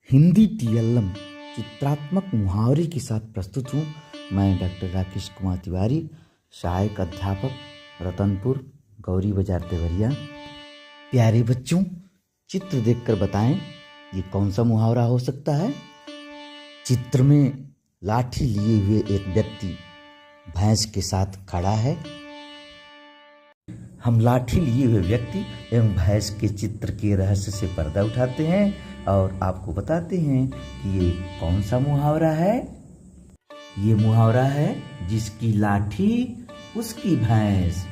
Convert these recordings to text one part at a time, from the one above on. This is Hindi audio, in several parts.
हिंदी टीएलएम चित्रात्मक मुहावरे के साथ प्रस्तुत हूँ। मैं डॉक्टर राकेश कुमार तिवारी, सहायक अध्यापक, रतनपुर, गौरी बाजार, देवरिया। प्यारे बच्चों, चित्र देखकर बताएं ये कौन सा मुहावरा हो सकता है। चित्र में लाठी लिए हुए एक व्यक्ति भैंस के साथ खड़ा है। हम लाठी लिए हुए व्यक्ति एवं भैंस के चित्र के रहस्य से पर्दा उठाते हैं और आपको बताते हैं कि ये कौन सा मुहावरा है। ये मुहावरा है जिसकी लाठी उसकी भैंस।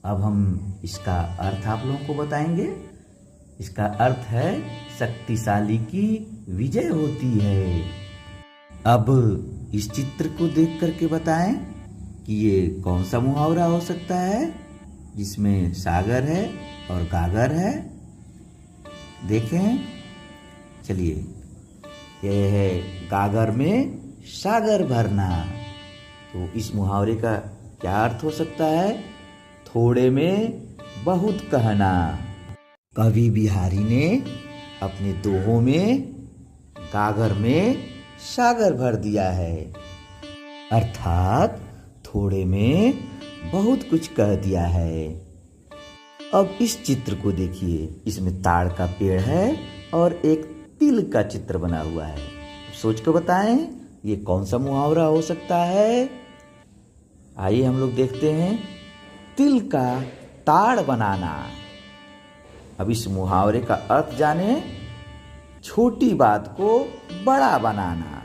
अब हम इसका अर्थ आप लोगों को बताएंगे। इसका अर्थ है शक्तिशाली की विजय होती है। अब इस चित्र को देख करके बताएं कि ये कौन सा मुहावरा हो सकता है जिसमें सागर है और गागर है। देखें, चलिए, यह है गागर में सागर भरना। तो इस मुहावरे का क्या अर्थ हो सकता है? थोड़े में बहुत कहना। कवि बिहारी ने अपने दोहों में गागर में सागर भर दिया है, अर्थात थोड़े में बहुत कुछ कह दिया है। अब इस चित्र को देखिए, इसमें ताड़ का पेड़ है और एक तिल का चित्र बना हुआ है। सोच कर बताएं ये कौन सा मुहावरा हो सकता है। आइए हम लोग देखते हैं। तिल का ताड़ बनाना। अब इस मुहावरे का अर्थ जाने। छोटी बात को बड़ा बनाना।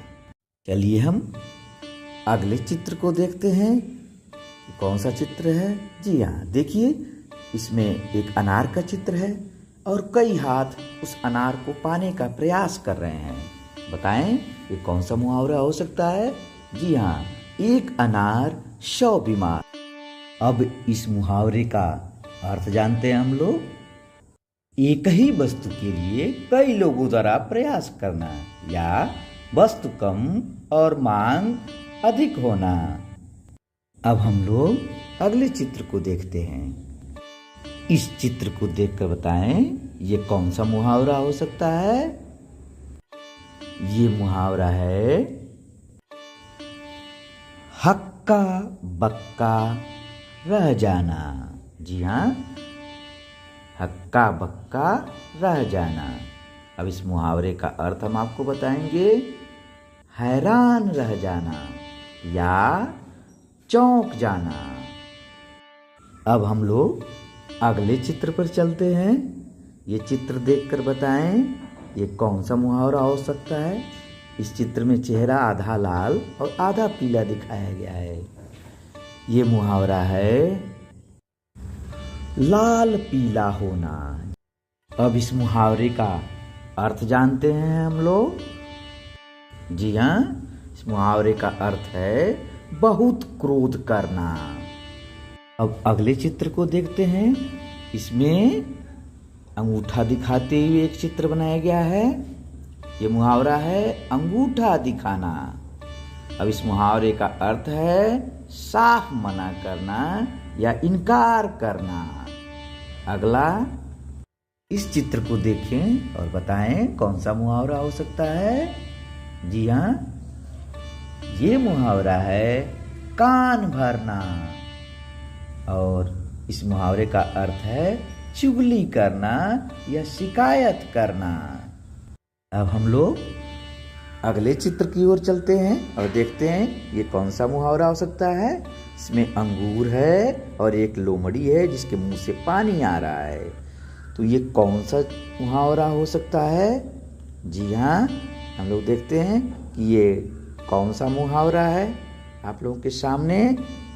चलिए हम अगले चित्र को देखते हैं। कौन सा चित्र है? जी हाँ, देखिए, इसमें एक अनार का चित्र है और कई हाथ उस अनार को पाने का प्रयास कर रहे हैं। बताएं ये कौन सा मुहावरा हो सकता है? जी हाँ, एक अनार 100 बीमार। अब इस मुहावरे का अर्थ जानते हैं हम लोग। एक ही वस्तु के लिए कई लोगों द्वारा प्रयास करना या वस्तु कम और मांग अधिक होना। अब हम लोग अगले चित्र को देखते हैं। इस चित्र को देखकर बताएं ये कौन सा मुहावरा हो सकता है। ये मुहावरा है हक्का बक्का रह जाना। जी हाँ, हक्का बक्का रह जाना। अब इस मुहावरे का अर्थ हम आपको बताएंगे। हैरान रह जाना या चौंक जाना। अब हम लोग अगले चित्र पर चलते हैं। ये चित्र देखकर बताएं ये कौन सा मुहावरा हो सकता है। इस चित्र में चेहरा आधा लाल और आधा पीला दिखाया गया है। ये मुहावरा है लाल पीला होना। अब इस मुहावरे का अर्थ जानते हैं हम लोग। जी हाँ, इस मुहावरे का अर्थ है बहुत क्रोध करना। अब अगले चित्र को देखते हैं। इसमें अंगूठा दिखाते हुए एक चित्र बनाया गया है। ये मुहावरा है अंगूठा दिखाना। अब इस मुहावरे का अर्थ है साफ मना करना या इनकार करना। अगला इस चित्र को देखें और बताएं कौन सा मुहावरा हो सकता है। जी हाँ, ये मुहावरा है कान भरना और इस मुहावरे का अर्थ है चुगली करना या शिकायत करना। अब हम लोग अगले चित्र की ओर चलते हैं और देखते हैं ये कौन सा मुहावरा हो सकता है। इसमें अंगूर है और एक लोमड़ी है जिसके मुंह से पानी आ रहा है। तो ये कौन सा मुहावरा हो सकता है? जी हाँ, हम लोग देखते हैं कि ये कौन सा मुहावरा है। आप लोगों के सामने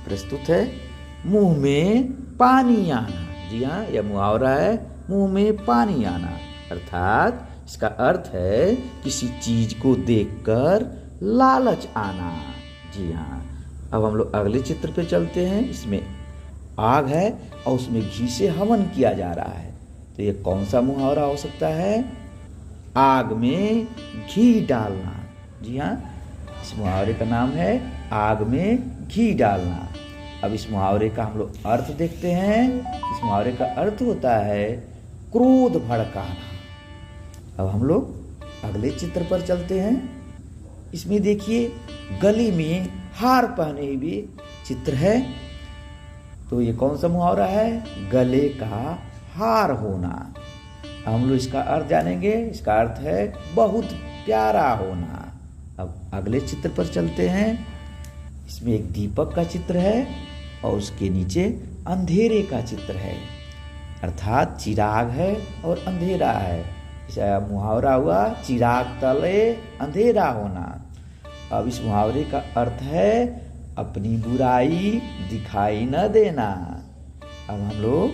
प्रस्तुत है मुंह में पानी आना। जी हाँ, यह मुहावरा है मुंह में पानी आना, अर्थात इसका अर्थ है किसी चीज को देखकर लालच आना। जी हाँ, अब हम लोग अगले चित्र पे चलते हैं। इसमें आग है और उसमें घी से हवन किया जा रहा है। तो ये कौन सा मुहावरा हो सकता है? आग में घी डालना। जी हाँ, इस मुहावरे का नाम है आग में घी डालना। अब इस मुहावरे का हम लोग अर्थ देखते हैं। इस मुहावरे का अर्थ होता है क्रोध भड़काना। अब हम लोग अगले चित्र पर चलते हैं। इसमें देखिए गले में हार पहने हुए चित्र है। तो ये कौन सा मुहावरा है? गले का हार होना। हम लोग इसका अर्थ जानेंगे। इसका अर्थ है बहुत प्यारा होना। अब अगले चित्र पर चलते हैं। इसमें एक दीपक का चित्र है और उसके नीचे अंधेरे का चित्र है, अर्थात चिराग है और अंधेरा है। इसका मुहावरा हुआ चिराग तले अंधेरा होना। अब इस मुहावरे का अर्थ है अपनी बुराई दिखाई न देना। अब हम लोग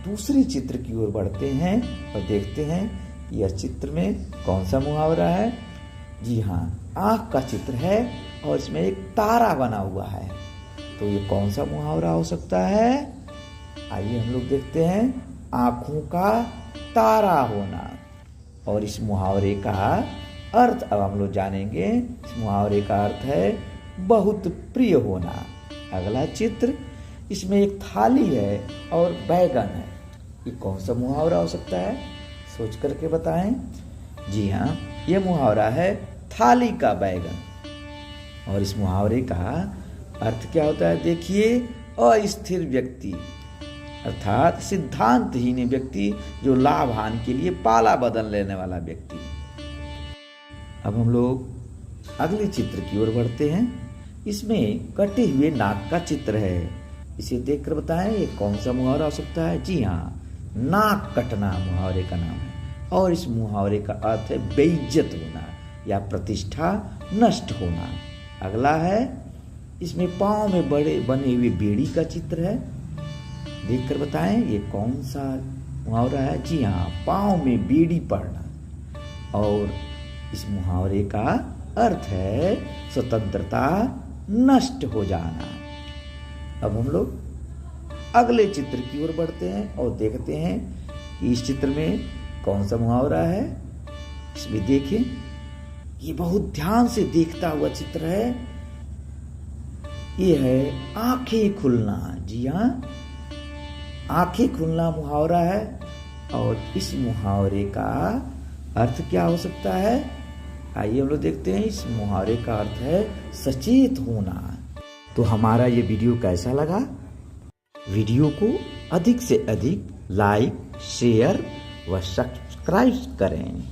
दूसरे चित्र की ओर बढ़ते हैं और देखते हैं यह चित्र में कौन सा मुहावरा है। जी हाँ, आँख का चित्र है और इसमें एक तारा बना हुआ है। तो ये कौन सा मुहावरा हो सकता है? आइए हम लोग देखते हैं। आँखों का तारा होना। और इस मुहावरे का अर्थ अब हम लोग जानेंगे। इस मुहावरे का अर्थ है बहुत प्रिय होना। अगला चित्र, इसमें एक थाली है और बैगन है। ये कौन सा मुहावरा हो सकता है? सोच करके बताएं। जी हाँ, ये मुहावरा है थाली का बैगन। और इस मुहावरे का अर्थ क्या होता है? देखिए, अस्थिर व्यक्ति अर्थात सिद्धांतहीन व्यक्ति, जो लाभ हानि के लिए पाला बदल लेने वाला व्यक्ति। अब हम लोग अगले चित्र की ओर बढ़ते हैं। इसमें कटे हुए नाक का चित्र है। इसे देखकर बताएं ये कौन सा मुहावरा हो सकता है? जी हाँ, नाक कटना मुहावरे का नाम है। और इस मुहावरे का अर्थ है बेइज्जत होना या प्रतिष्ठा नष्ट होना। अगला है, इसमें पाँव में बड़े बने हुए बेड़ी का चित्र है। देखकर बताएं ये कौन सा मुहावरा है? जी हाँ, पाँव में बेड़ी पड़ना। और इस मुहावरे का अर्थ है स्वतंत्रता नष्ट हो जाना। अब हम लोग अगले चित्र की ओर बढ़ते हैं और देखते हैं कि इस चित्र में कौन सा मुहावरा है। इसमें देखिए, ये बहुत ध्यान से देखता हुआ चित्र है। ये है आंखें खुलना। जी हाँ, आंखें खुलना मुहावरा है। और इस मुहावरे का अर्थ क्या हो सकता है? आइए हम लोग देखते हैं। इस मुहावरे का अर्थ है सचेत होना। तो हमारा ये वीडियो कैसा लगा? वीडियो को अधिक से अधिक लाइक, शेयर व सब्सक्राइब करें।